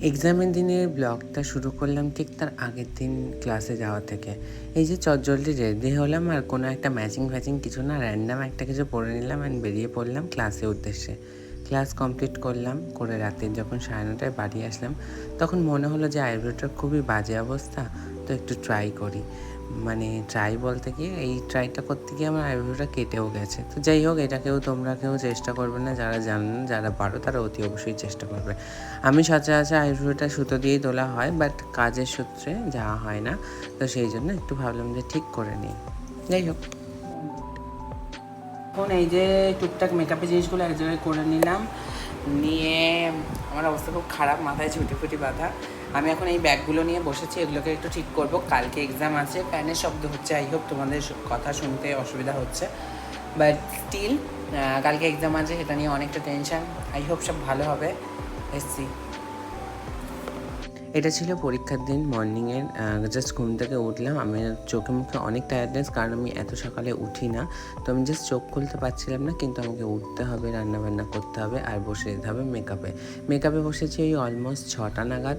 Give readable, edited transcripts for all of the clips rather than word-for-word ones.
এক্সামের দিনের ব্লগটা শুরু করলাম ঠিক তার আগের দিন ক্লাসে যাওয়া থেকে। এই যে চটজলদি রেডি হলাম আর কোনো একটা ম্যাচিং কিছু না, র্যান্ডাম একটা কিছু পরে নিলাম অ্যান্ড বেরিয়ে পড়লাম ক্লাসের উদ্দেশ্যে। ক্লাস কমপ্লিট করলাম করে রাতে যখন 9:30টায় বাড়ি আসলাম তখন মনে হলো যে আইব্রোটার খুবই বাজে অবস্থা, তো একটু ট্রাই করি। মানে ট্রাই বলতে গিয়ে এই ট্রাইটা করতে গিয়ে আমার আইব্রোটা কেটেও গেছে। তো যাই হোক, এটা তোমরা কেউ চেষ্টা করবে না, যারা জানেন যারা পারো তারা অতি অবশ্যই চেষ্টা করবে। আমি সচরাচর আইব্রোটা সুতো দিয়েই তোলা হয়, বাট কাজের সূত্রে যাওয়া হয় না, তো সেই জন্য একটু ভাবলাম যে ঠিক করে নিই। যাই হোক, এখন এই যে টুকটাক মেকআপের জিনিসগুলো এক জায়গায় করে নিলাম, নিয়ে আমার অবস্থা খুব খারাপ, মাথায় ছুটি বাঁধা। আমি এখন এই ব্যাগগুলো নিয়ে বসেছি, এগুলোকে একটু ঠিক করব। কালকে এক্সাম আছে, ফ্যানের শব্দ হচ্ছে, আই হোপ তোমাদের কথা শুনতে অসুবিধা হচ্ছে, বাট স্টিল কালকে এক্সাম আছে, সেটা নিয়ে অনেকটা টেনশন। আই হোপ সব ভালো হবে। এসছি, এটা ছিল পরীক্ষার দিন মর্নিংয়ের। জাস্ট ঘুম থেকে উঠলাম, আমি চোখে মুখে অনেক টায়ার্ডনেস, কারণ আমি এত সকালে উঠি না, তো আমি জাস্ট চোখ খুলতে পারছিলাম না, কিন্তু আমাকে উঠতে হবে, রান্নাবান্না করতে হবে আর বসে যেতে হবে মেকআপে বসেছি ওই অলমোস্ট 6টা নাগাদ।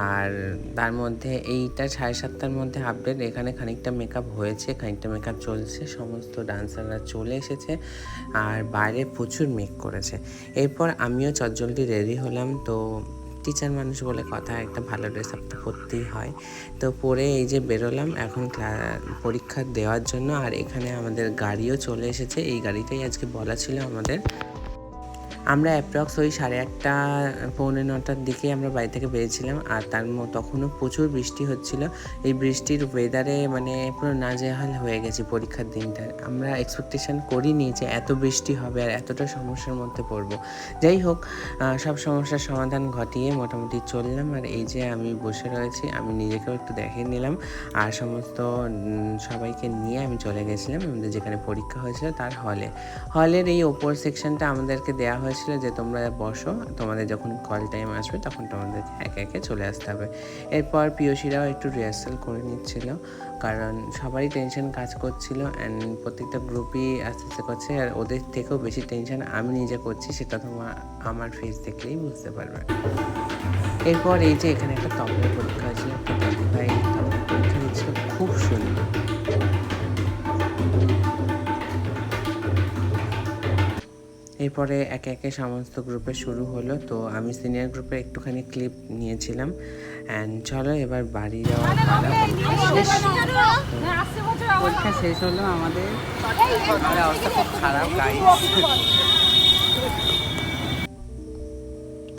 আর তার মধ্যে এইটা 7:30টার মধ্যে আপডেট, এখানে খানিকটা মেকআপ হয়েছে, খানিকটা মেকআপ চলছে, সমস্ত ডান্সাররা চলে এসেছে আর বাইরে প্রচুর মেক করেছে। এরপর আমিও চটজলদি রেডি হলাম। তো টিচার মানুষ বলে কথা, একটা ভালো ড্রেস আপ তো করতেই হয়, তো পরে এই যে বেরোলাম এখন পরীক্ষা দেওয়ার জন্য। আর এখানে আমাদের গাড়িও চলে এসেছে, এই গাড়িটাই আজকে বলা ছিল আমাদের। আমরা অ্যাপ্রক্স ওই 8:30 পৌনে 9টার দিকে আমরা বাড়ি থেকে বেরিয়েছিলাম, আর তখনও প্রচুর বৃষ্টি হচ্ছিল। এই বৃষ্টির ওয়েদারে মানে পুরো নাজেহাল হয়ে গেছি পরীক্ষার দিনটা। আমরা এক্সপেকটেশন করিনি যে এত বৃষ্টি হবে আর এতটা সমস্যার মধ্যে পড়বো। যাই হোক, সব সমস্যার সমাধান ঘটিয়ে মোটামুটি চললাম। আর এই যে আমি বসে রয়েছি, আমি নিজেকেও একটু দেখে নিলাম, আর সমস্ত সবাইকে নিয়ে আমি চলে গেছিলাম আমাদের যেখানে পরীক্ষা হয়েছিল তার হলের এই ওপর সেকশনটা আমাদেরকে দেওয়া হয়েছিল যে তোমরা বসো, তোমাদের যখন কল টাইম আসবে তখন তোমাদেরকে একে একে চলে আসতে হবে। এরপর পিওসিরাও একটু রিহার্সাল করে নিচ্ছিল, কারণ সবারই টেনশন কাজ করছিল অ্যান্ড প্রত্যেকটা গ্রুপই আস্তে আস্তে করছে, আর ওদের থেকেও বেশি টেনশন আমি নিজে করছি, সেটা আমার ফেস দেখলেই বুঝতে পারবে। এরপর এই যে এখানে একটা তবলা পরীক্ষা হয়েছিল, একটা দাদিভাই তবলা পরীক্ষা দিচ্ছিল, খুব সুন্দর। এরপরে একে একে সমস্ত গ্রুপে শুরু হলো, তো আমি সিনিয়র গ্রুপে একটুখানি ক্লিপ নিয়েছিলাম। অ্যান্ড চলো এবার বাড়ি যাওয়া পরীক্ষা শেষ হলো আমাদের অবস্থা খুব খারাপ,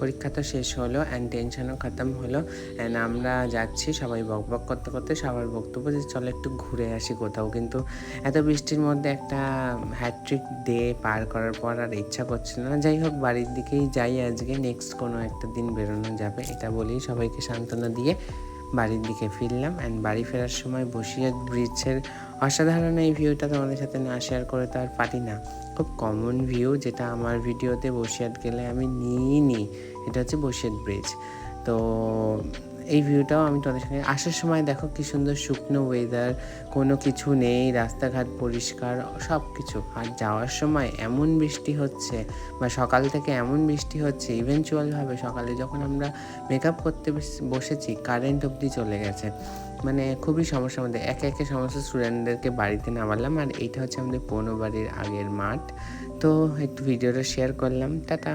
পরীক্ষা তো শেষ হলো অ্যান্ড টেনশনও খতম হলো। অ্যান্ড আমরা যাচ্ছি সবাই বক করতে করতে, সবার বক্তব্য যে চলো একটু ঘুরে আসি কোথাও, কিন্তু এত বৃষ্টির মধ্যে একটা হ্যাট্রিক ডে পার করার পর আর ইচ্ছা করছিল না। যাই হোক, বাড়ির দিকেই যাই আজকে, নেক্সট কোনো একটা দিন বেরোনো যাবে, এটা বলেই সবাইকে সান্ত্বনা দিয়ে বাড়ির দিকে ফিরলাম। অ্যান্ড বাড়ি ফেরার সময় বসিরহাট ব্রিজের অসাধারণ এই ভিউটা তোমাদের সাথে না শেয়ার করে তো আর পারি না। খুব কমন ভিউ, যেটা আমার ভিডিওতে বসিরহাট গেলে আমি নিই, এটা হচ্ছে বসিরহাট ব্রিজ। তো এই ভিউটাও আমি তোমাদের সঙ্গে আসার সময় দেখো কি সুন্দর শুকনো ওয়েদার, কোনো কিছু নেই, রাস্তাঘাট পরিষ্কার সব কিছু। আর যাওয়ার সময় এমন বৃষ্টি হচ্ছে, বা সকাল থেকে এমন বৃষ্টি হচ্ছে, ইভেনচুয়ালভাবে সকালে যখন আমরা মেকআপ করতে বসেছি কারেন্ট অবধি চলে গেছে। মানে খুবই সমস্যার মধ্যে একে একে সমস্ত স্টুডেন্টদেরকে বাড়িতে নামালাম। আর এইটা হচ্ছে আমাদের পৌনো বাড়ির আগের মাঠ। তো একটু ভিডিওটা শেয়ার করলাম, টাটা।